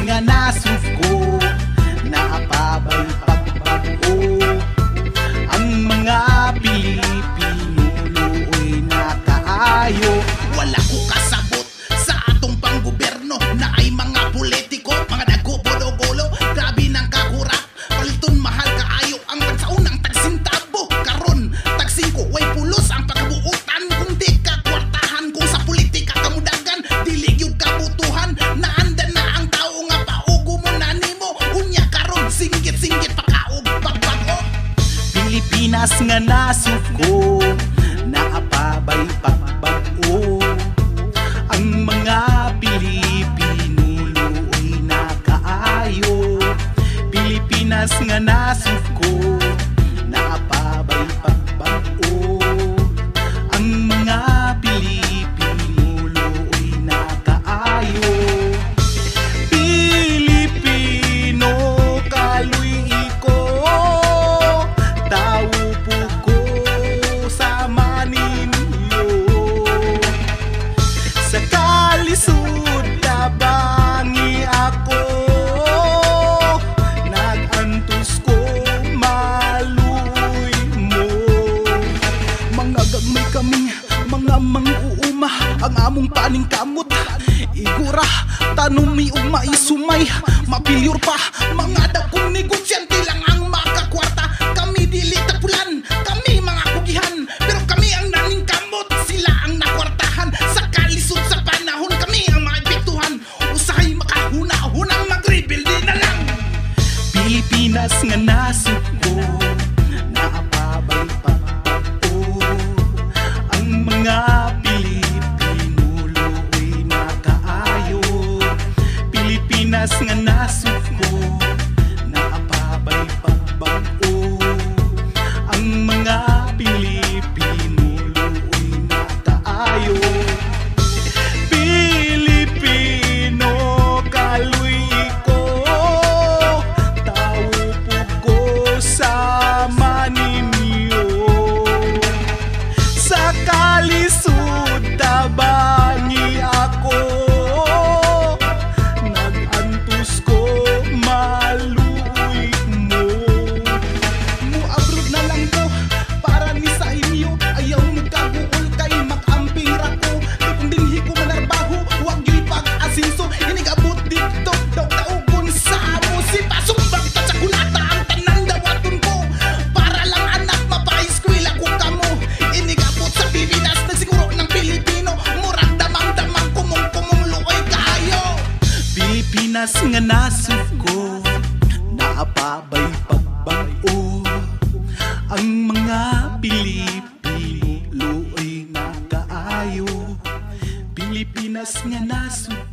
nga nasuf ko, naapabay pagbago. Ang mga Pilipino luoy na kaayo. Wala ko kasabot sa atong panggoberno na ay mga politiko, mga dago bodo-golo, grabe ng kakurap. Paliton mahal kaayo ang pansaunang tagsintabo. Karon tagsingko way pulos ang pagkabuutan. Kung di ka kwartahan, kung sa politika kamudagan, dili gyud kabutuhan. Naandan na ang tao nga paugo mo na nimo. Unya karon singgit-singgit pakaog pagbago. Pilipinas nga nasuf ko, naapabay pagbago. Ang mga Pilipino luoy na kaayo. Pilipinas nga nasuf ko, naapabay pagbago. Ang mga Pilipino luoy na kaayo. Pilipino kaluy iko, tao po ko sa maninyo. Sa kalisod tabangi ako, nagantos ko maluoy mo. Mga gagmay kami, mga mang-uuma, ang among paning kamot. Igura, tanumi ug maisumay, mapilyor pa, mga dagkong negosyante lang ang makakwarta. Kami dili tapulan, kami mga kugihan, pero kami ang naning kamot, sila ang nakwartahan. Sa kalisod sa panahon, kami ang mga epektuhan. Usahay makahuna-hunang mag-rebuild na lang. Pilipinas nga nasuf ko, naapabay pagbago. Ang mga Pilipino luoy na kaayo. Pilipinas nga nasuf ko, naapabay pagbago. Ang mga Pilipino luoy na kaayo. Pilipino kaluy ko, tao po ko sa maninyo. Sa kalisod tabangi ako, nagantos ko maluoy mo. Muabroad na lang ko para ni sa inyo, ayaw magkaguol kay makamping rako. Di kung dinhi ko manarbaho, huwag yo'y pag-asinso. Inigabot dito daw daugon sa amo. Si pasumbag ta sa kulata ang tanan dawaton ko, para lang anak mapa-eskwela ko kamo. Inigabot sa Pilipinas na siguro ng Pilipino, murag damang-damang kumong luoy kayo. Pilipinas nga nasuf ko, naapabay pagbago. Ang mga Pilipino luoy na kaayo. Pilipinas nga nasuf